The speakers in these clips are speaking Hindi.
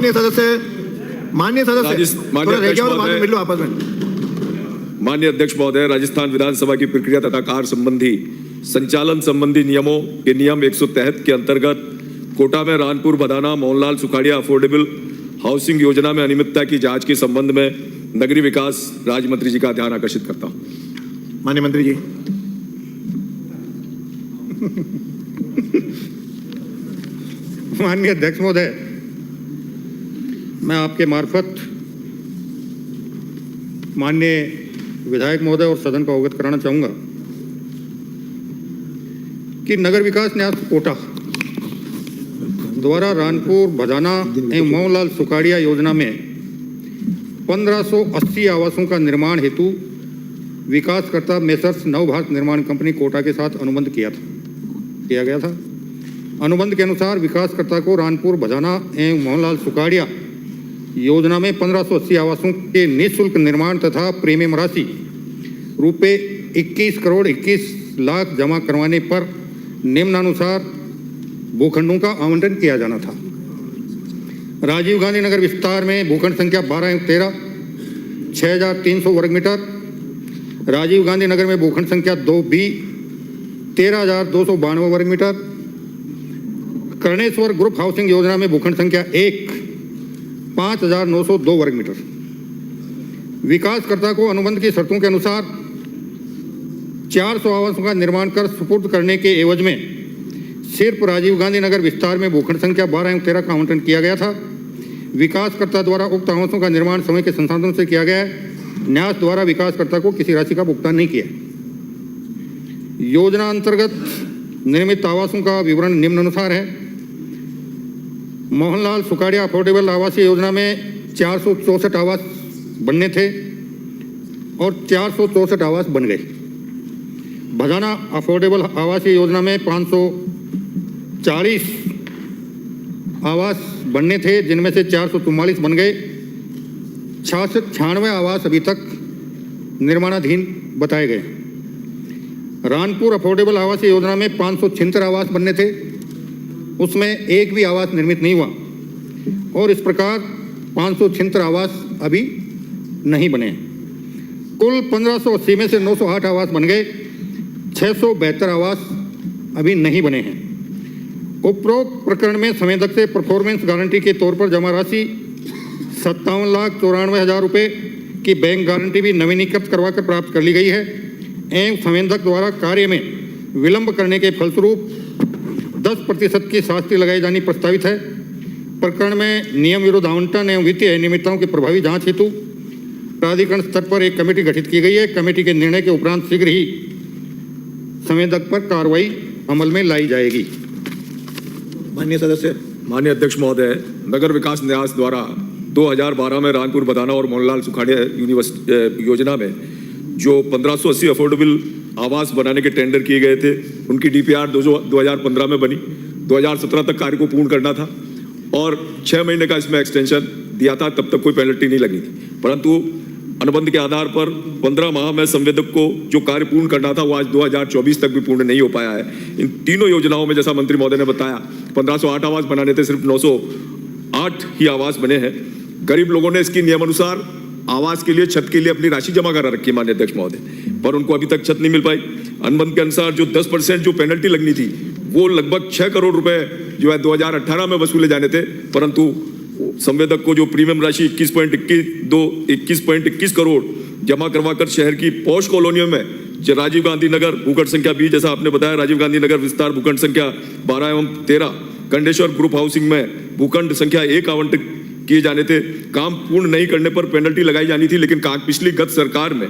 माननीय सदस्य मिल लो आपस में। माननीय अध्यक्ष महोदय, राजस्थान विधानसभा की प्रक्रिया तथा कार्य संबंधी संचालन संबंधी नियमों के नियम 163 के अंतर्गत कोटा में रानपुर बदाना मोहनलाल सुखाड़िया अफोर्डेबल हाउसिंग योजना में अनियमितता की जांच के संबंध में नगरीय विकास राज्य मंत्री जी का ध्यान आकर्षित करता हूं। माननीय मंत्री जी। माननीय अध्यक्ष महोदय, मैं आपके मार्फत माननीय विधायक महोदय और सदन को अवगत कराना चाहूंगा कि नगर विकास न्यास कोटा द्वारा रानपुर बदाना एवं मोहनलाल सुखाड़िया योजना में 1580 आवासों का निर्माण हेतु विकासकर्ता मेसर्स नवभारत निर्माण कंपनी कोटा के साथ अनुबंध किया गया था। अनुबंध के अनुसार विकासकर्ता को रानपुर बदाना एवं मोहनलाल सुखाड़िया योजना में 1580 आवासों के निःशुल्क निर्माण तथा प्रीमियम राशि रुपये 21 करोड़ 21 लाख जमा करवाने पर निम्नानुसार भूखंडों का आवंटन किया जाना था। राजीव गांधी नगर विस्तार में भूखंड संख्या 12/13 6300 वर्ग मीटर। राजीव गांधी नगर में भूखंड संख्या 2B 13292 वर्ग मीटर। कर्णेश्वर ग्रुप हाउसिंग योजना में भूखंड संख्या 1 5902 वर्ग मीटर। विकासकर्ता को अनुबंध की शर्तों के अनुसार 400 आवासों का निर्माण कर सुपुर्द करने के एवज में सिर्फ राजीव गांधी नगर विस्तार में भूखंड संख्या 12/13 का आवंटन किया गया था। विकासकर्ता द्वारा उक्त आवासों का निर्माण समय के संसाधन से किया गया है। न्यास द्वारा विकासकर्ता को किसी राशि का भुगतान नहीं किया। योजना अंतर्गत निर्मित आवासों का विवरण निम्नानुसार है। मोहनलाल सुखाड़िया अफोर्डेबल आवासीय योजना में 464 आवास बनने थे और 464 आवास बन गए। बदाना अफोर्डेबल आवासीय योजना में 540 आवास बनने थे, जिनमें से 444 बन गए। 96 आवास अभी तक निर्माणाधीन बताए गए। रानपुर अफोर्डेबल आवासीय योजना में 576 आवास बनने थे, उसमें एक भी आवास निर्मित नहीं हुआ और इस प्रकार 576 आवास अभी नहीं बने। कुल 1580 में से 908 आवास बन गए, 672 आवास अभी नहीं बने हैं। उपरोक्त प्रकरण में संवेदक से परफॉर्मेंस गारंटी के तौर पर जमा राशि 57,94,000 रुपये की बैंक गारंटी भी नवीनीकृत करवाकर प्राप्त कर ली गई है एवं संवेदक द्वारा कार्य में विलंब करने के फलस्वरूप 10% की शास्ति लगाई जानी प्रस्तावित है। प्रकरण में नियम विरुद्ध आवंटन एवं वित्तीय अनियमितताओं की प्रभावी जांच हेतु प्राधिकरण स्तर पर एक कमेटी गठित की गई है। कमेटी के निर्णय के उपरांत शीघ्र ही संवेदक पर कार्रवाई अमल में लाई जाएगी। माननीय सदस्य। माननीय अध्यक्ष महोदय, नगर विकास न्यास द्वारा 2012 में रानपुर बदाना और मोहनलाल सुखाड़िया योजना में जो 1580 अफोर्डेबल आवास बनाने के टेंडर किए गए थे, उनकी डीपीआर 2015 में बनी। 2017 तक कार्य को पूर्ण करना था और 6 महीने का इसमें एक्सटेंशन दिया था। तब तक कोई पेनल्टी नहीं लगी थी, परंतु अनुबंध के आधार पर 15 माह में संवेदक को जो कार्य पूर्ण करना था वो आज 2024 तक भी पूर्ण नहीं हो पाया है। इन तीनों योजनाओं में जैसा मंत्री महोदय ने बताया 1508 आवास बनाने थे, सिर्फ 908 ही आवास बने हैं। गरीब लोगों ने इसकी नियमानुसार आवास के लिए छत के लिए अपनी राशि जमा करा रखी है माननीय अध्यक्ष महोदय, पर उनको अभी तक छत नहीं मिल पाई। अनुबंध के अनुसार जो 10% जो पेनल्टी लगनी थी वो लगभग 6 करोड़ रुपए जो है 2018 में वसूले जाने थे, परंतु संवेदक को जो प्रीमियम राशि 21.21 करोड़ जमा करवाकर शहर की पॉश कॉलोनियों में राजीव गांधी नगर भूखंड संख्या 20 जैसा आपने बताया, राजीव गांधी नगर विस्तार भूखंड संख्या 12 एवं 13 कंडेश्वर ग्रुप हाउसिंग में भूखंड संख्या 1 आवंटित किए जाने थे। काम पूर्ण नहीं करने पर पेनल्टी लगाई जानी थी, लेकिन पिछली गत सरकार में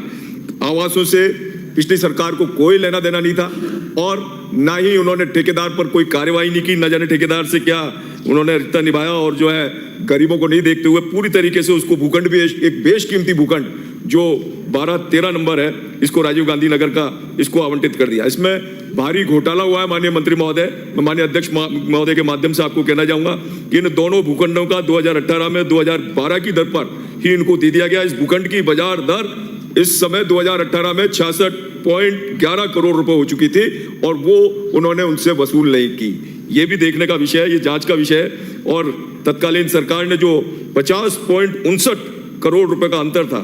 आवासों से पिछली सरकार को कोई लेना देना नहीं था और ना ही उन्होंने ठेकेदार पर कोई कार्यवाही नहीं की। न जाने ठेकेदार से क्या उन्होंने रिश्ता निभाया और जो है गरीबों को नहीं देखते हुए पूरी तरीके से उसको भूखंड भी एक बेशकीमती भूखंड जो 12-13 नंबर है, इसको राजीव गांधी नगर का इसको आवंटित कर दिया। इसमें भारी घोटाला हुआ है माननीय मंत्री महोदय। मैं माननीय अध्यक्ष महोदय के माध्यम से आपको कहना चाहूंगा कि इन दोनों भूखंडों का 2018 में 2012 की दर पर ही इनको दे दिया गया। इस भूखंड की बाजार दर इस समय 2018 में 66.11 करोड़ रुपए हो चुकी थी और वो उन्होंने उनसे वसूल नहीं की। ये भी देखने का विषय है, ये जांच का विषय है। और तत्कालीन सरकार ने जो 50.59 करोड़ रुपए का अंतर था,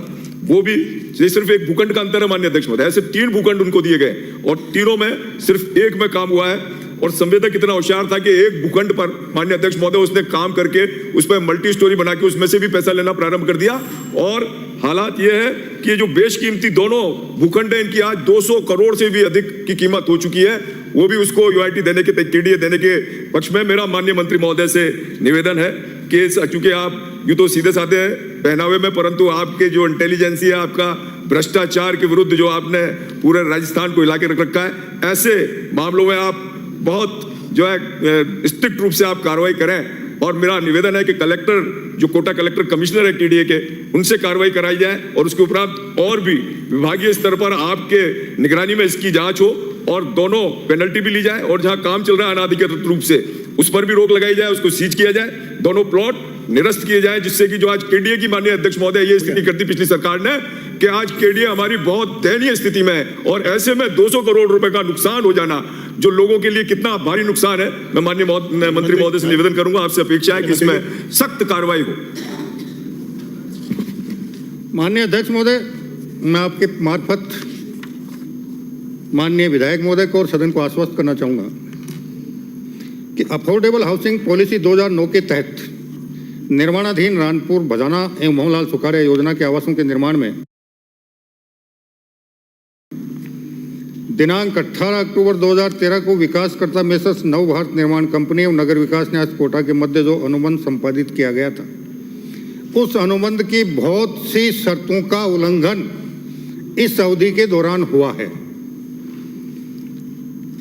वो भी ये सिर्फ एक भूखंड का अंतर है माननीय अध्यक्ष महोदय। ऐसे 3 भूखंड उनको दिए गए और तीनों में सिर्फ एक में काम हुआ है। और संवेदक इतना होशियार था कि एक भूखंड पर माननीय अध्यक्ष महोदय उसने काम करके उस पर मल्टी स्टोरी बना के उसमें से भी पैसा लेना प्रारंभ कर दिया। और हालात ये है कि ये जो बेशकीमती दोनों भूखंड है, इनकी आज 200 करोड़ से भी अधिक की कीमत हो चुकी है, वो भी उसको यूआईटी देने के, टीडीए देने के पक्ष में। मेरा माननीय मंत्री महोदय से निवेदन है कि चूंकि आप यूं तो सीधे साधे पहनावे में, परंतु आपके जो इंटेलिजेंसी है, आपका भ्रष्टाचार के विरुद्ध जो आपने पूरे राजस्थान को हिला के रख रखा है, ऐसे मामलों में आप बहुत जो है स्ट्रिक्ट रूप से आप कार्रवाई करें। और मेरा निवेदन है कि कलेक्टर, जो कोटा कलेक्टर कमिश्नर है टीडीए के, उनसे कार्रवाई कराई जाए और उसके उपरांत और भी विभागीय स्तर पर आपके निगरानी में इसकी जांच हो और दोनों पेनल्टी भी ली जाए। और जहां काम चल रहा है अनाधिकृत रूप से, उस पर भी रोक लगाई जाए, उसको सीज किया जाए, दोनों प्लॉट निरस्त किए जाए, जिससे कि जो आज केडीए की माननीय अध्यक्ष महोदय ये स्थिति करती पिछली सरकार ने कि आज केडीए हमारी बहुत दयनीय स्थिति में है। और ऐसे में 200 करोड़ रुपए का नुकसान हो जाना जो लोगों के लिए कितना भारी नुकसान है, मैं माननीय मंत्री महोदय से निवेदन करूंगा, आपसे अपेक्षा है कि इसमें सख्त कार्रवाई हो। माननीय अध्यक्ष महोदय, मैं आपके मार्फत माननीय विधायक महोदय को और सदन को आश्वस्त करना चाहूंगा कि अफोर्डेबल हाउसिंग पॉलिसी 2009 के तहत निर्माणाधीन रानपुर भजाना एवं मोहनलाल सुखाड़िया योजना के आवासों के निर्माण में दिनांक 18 अक्टूबर 2013 को विकासकर्ता मेसर्स नव भारत निर्माण कंपनी एवं नगर विकास न्यास कोटा के मध्य जो अनुबंध संपादित किया गया था, उस अनुबंध की बहुत सी शर्तों का उल्लंघन इस अवधि के दौरान हुआ है।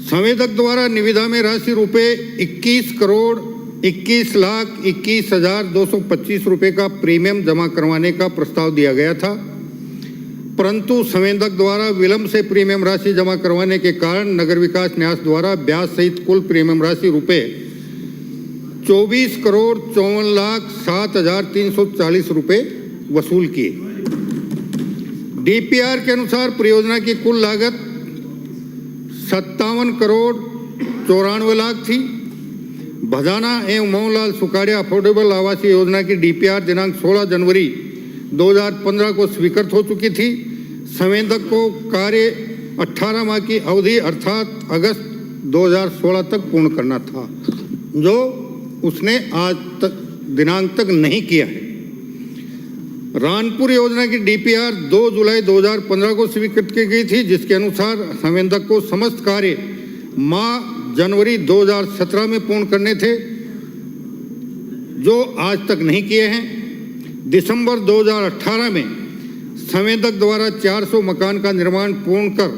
संवेदक द्वारा निविदा में राशि रुपए 21,21,21,225 रुपए का प्रीमियम जमा करवाने का प्रस्ताव दिया गया था, परंतु संवेदक द्वारा विलंब से प्रीमियम राशि जमा करवाने के कारण नगर विकास न्यास द्वारा ब्याज सहित कुल प्रीमियम राशि रुपए 24,54,07,340 रुपए वसूल किए। डीपीआर के अनुसार परियोजना की कुल लागत 57,94,94 थी। भजाना एवं मोहनलाल सुखाड़िया अफोर्डेबल आवासीय योजना की डीपीआर दिनांक 16 जनवरी 2015 को स्वीकृत हो चुकी थी। संवेदक को कार्य 18 माह की अवधि अर्थात अगस्त 2016 तक पूर्ण करना था, जो उसने आज तक दिनांक तक नहीं किया है। रानपुर योजना की डीपीआर 2 जुलाई 2015 को स्वीकृत की गई थी, जिसके अनुसार संवेदक को समस्त कार्य माह जनवरी 2017 में पूर्ण करने थे, जो आज तक नहीं किए हैं। दिसंबर 2018 में संवेदक द्वारा 400 मकान का निर्माण पूर्ण कर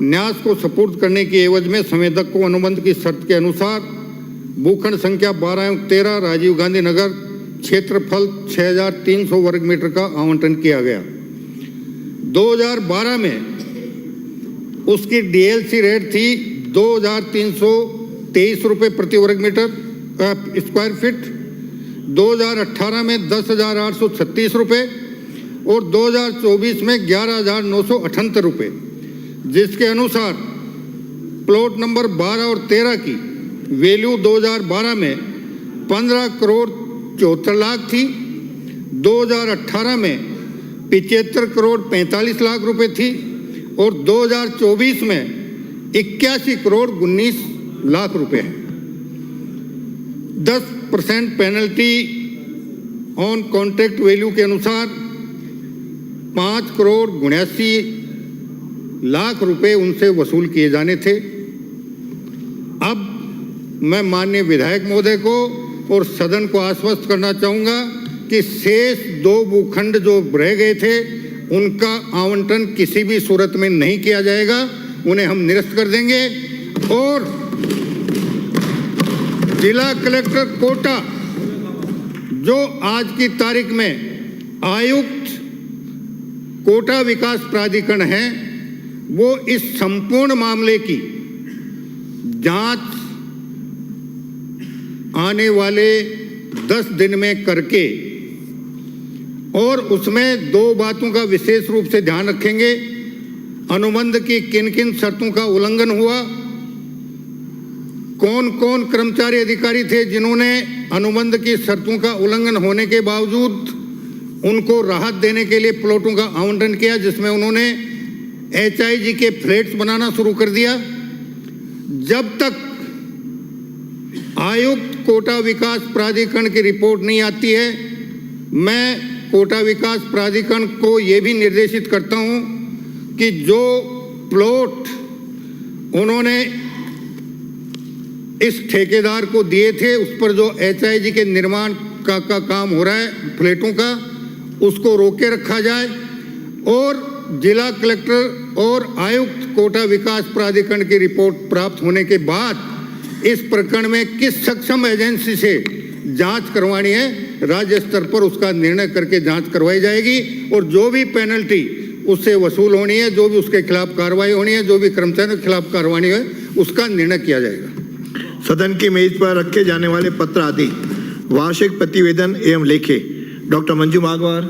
न्यास को सपुर्द करने की एवज में संवेदक को अनुबंध की शर्त के अनुसार भूखंड संख्या 12/13 राजीव गांधी नगर, क्षेत्रफल 6,300 वर्ग मीटर का आवंटन किया गया। 2012 में उसकी डीएलसी रेट थी 2,323 रुपये प्रति वर्ग मीटर स्क्वायर फीट, 2018 में 10,836 रुपये और 2024 में 11,978 रुपये, जिसके अनुसार प्लॉट नंबर 12 और 13 की वैल्यू 2012 में 15,74,00,000 थी, 2018 में 75,45,00,000 रुपये थी और 2024 में 81,19,00,000 रुपये है। 10% पेनल्टी ऑन कॉन्ट्रैक्ट वैल्यू के अनुसार 5,79,00,000 रुपये उनसे वसूल किए जाने थे। अब मैं माननीय विधायक महोदय को और सदन को आश्वस्त करना चाहूँगा कि शेष 2 भूखंड जो रह गए थे, उनका आवंटन किसी भी सूरत में नहीं किया जाएगा, उन्हें हम निरस्त कर देंगे। और जिला कलेक्टर कोटा, जो आज की तारीख में आयुक्त कोटा विकास प्राधिकरण है, वो इस संपूर्ण मामले की जांच आने वाले 10 दिन में करके और उसमें 2 बातों का विशेष रूप से ध्यान रखेंगे। अनुबंध की किन किन शर्तों का उल्लंघन हुआ कौन कौन कर्मचारी अधिकारी थे जिन्होंने अनुबंध की शर्तों का उल्लंघन होने के बावजूद उनको राहत देने के लिए प्लॉटों का आवंटन किया, जिसमें उन्होंने HIG के फ्लैट्स बनाना शुरू कर दिया। जब तक आयुक्त कोटा विकास प्राधिकरण की रिपोर्ट नहीं आती है, मैं कोटा विकास प्राधिकरण को यह भी निर्देशित करता हूं कि जो प्लॉट उन्होंने इस ठेकेदार को दिए थे, उस पर जो HIG के निर्माण का काम हो रहा है फ्लैटों का, उसको रोके रखा जाए और जिला कलेक्टर और आयुक्त कोटा विकास प्राधिकरण की रिपोर्ट प्राप्त होने के बाद इस प्रकरण में किस सक्षम एजेंसी से जांच करवानी है, राज्य स्तर पर उसका निर्णय करके जांच करवाई जाएगी और जो भी पेनल्टी उससे वसूल होनी है, जो भी उसके खिलाफ कार्रवाई होनी है, जो भी कर्मचारियों के खिलाफ कार्रवाई है, उसका निर्णय किया जाएगा। सदन की मेज पर रखे जाने वाले पत्र आदि वार्षिक प्रतिवेदन एवं लेखे डॉक्टर मंजू माघवार।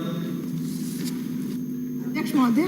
अध्यक्ष महोदय,